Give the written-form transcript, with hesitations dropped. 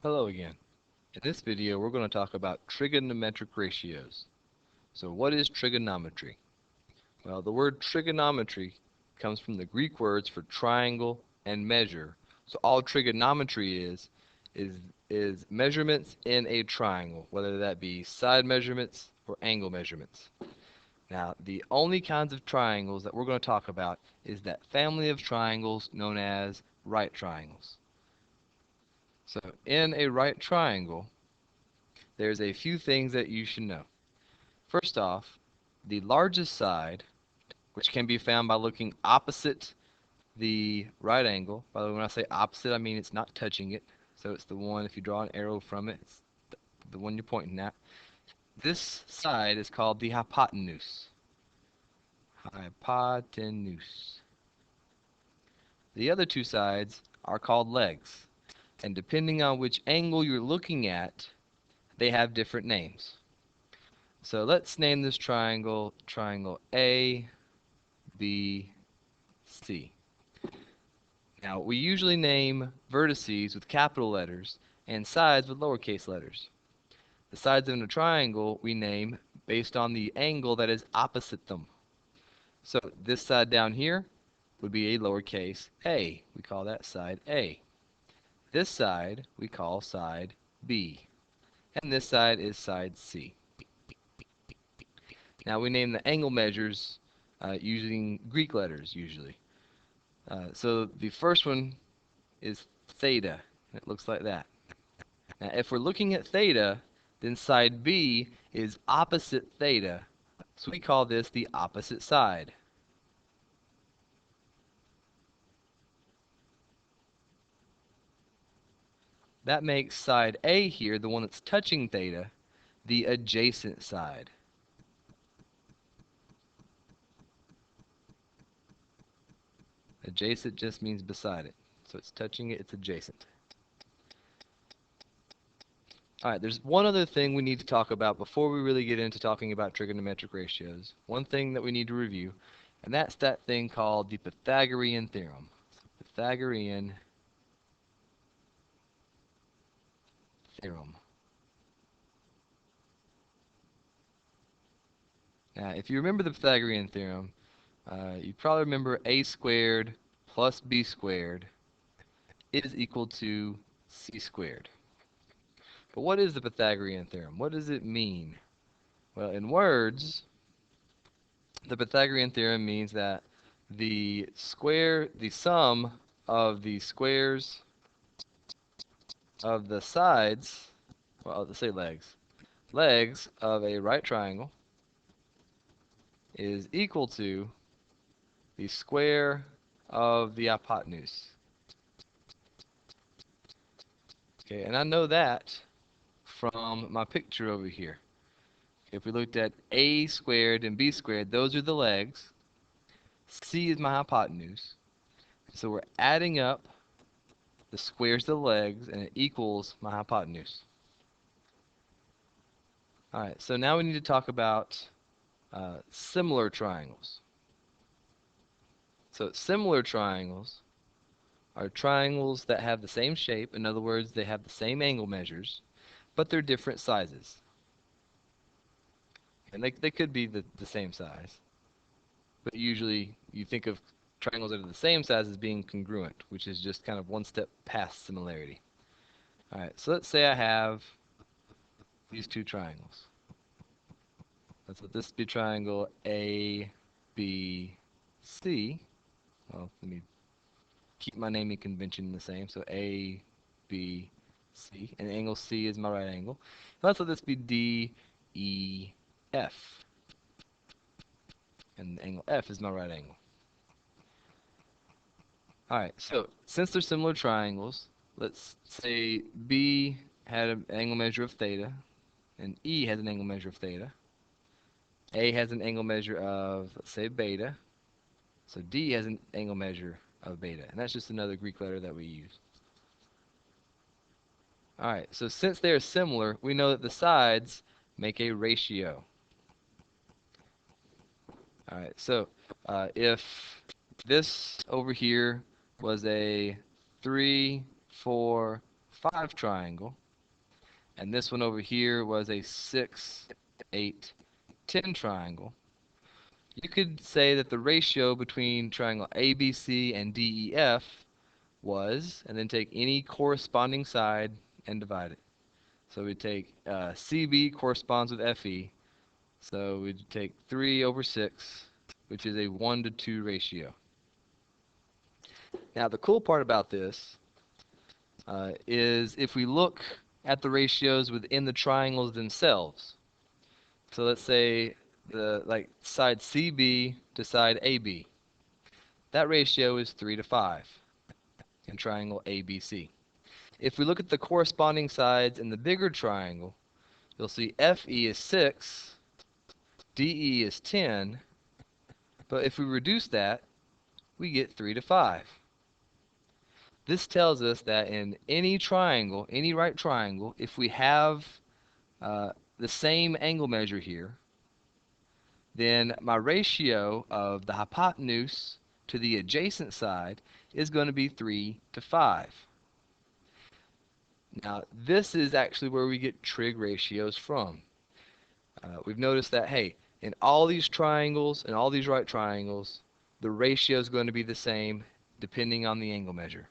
Hello again. In this video, we're going to talk about trigonometric ratios. So what is trigonometry? Well, the word trigonometry comes from the Greek words for triangle and measure. So all trigonometry is, is measurements in a triangle, whether that be side measurements or angle measurements. Now, the only kinds of triangles that we're going to talk about is that family of triangles known as right triangles. So in a right triangle, there's a few things that you should know. First off, the largest side, which can be found by looking opposite the right angle. By the way, when I say opposite, I mean it's not touching it. So it's the one, if you draw an arrow from it, it's the one you're pointing at. This side is called the hypotenuse. Hypotenuse. The other two sides are called legs. And depending on which angle you're looking at, they have different names. So let's name this triangle A, B, C. Now, we usually name vertices with capital letters and sides with lowercase letters. The sides in a triangle we name based on the angle that is opposite them. So this side down here would be a lowercase a. We call that side A. This side we call side B. And this side is side C. Now we name the angle measures using Greek letters usually. So the first one is theta. It looks like that. Now, if we're looking at theta, then side B is opposite theta. So we call this the opposite side. That makes side A here, the one that's touching theta, the adjacent side. Adjacent just means beside it. So it's touching it, it's adjacent. All right, there's one other thing we need to talk about before we really get into talking about trigonometric ratios. One thing that we need to review, and that's that thing called the Pythagorean theorem. Pythagorean theorem. Now, if you remember the Pythagorean theorem, you probably remember a squared plus b squared is equal to c squared. But what is the Pythagorean theorem? What does it mean? Well, in words, the Pythagorean theorem means that the sum of the squares of the sides, well, let's say legs of a right triangle is equal to the square of the hypotenuse. Okay, and I know that from my picture over here. If we looked at a squared and b squared, those are the legs. C is my hypotenuse. So we're adding up the squares of the legs, and it equals my hypotenuse. All right, so now we need to talk about similar triangles. So similar triangles are triangles that have the same shape. In other words, they have the same angle measures, but they're different sizes. And they could be the same size. But usually you think of triangles that are the same size as being congruent, which is just kind of one step past similarity. All right, so let's say I have these two triangles. Let's let this be triangle A, B, C. Well, let me keep my naming convention the same. So A, B, C. And angle C is my right angle. Let's let this be D, E, F. And the angle F is my right angle. Alright, so since they're similar triangles, let's say B had an angle measure of theta, and E has an angle measure of theta. A has an angle measure of, let's say, beta. So D has an angle measure of beta. And that's just another Greek letter that we use. Alright, so since they are similar, we know that the sides make a ratio. Alright, so if this over here was a 3, 4, 5 triangle, and this one over here was a 6, 8, 10 triangle, you could say that the ratio between triangle ABC and DEF was, and then take any corresponding side and divide it. So we take CB corresponds with FE, so we'd take 3 over 6, which is a 1 to 2 ratio. Now the cool part about this is if we look at the ratios within the triangles themselves. So let's say side CB to side AB. That ratio is 3 to 5 in triangle ABC. If we look at the corresponding sides in the bigger triangle, you'll see FE is 6, DE is 10, but if we reduce that, we get 3 to 5. This tells us that in any triangle, any right triangle, if we have the same angle measure here, then my ratio of the hypotenuse to the adjacent side is going to be 3 to 5. Now, this is actually where we get trig ratios from. We've noticed that, hey, in all these triangles and all these right triangles, the ratio is going to be the same depending on the angle measure.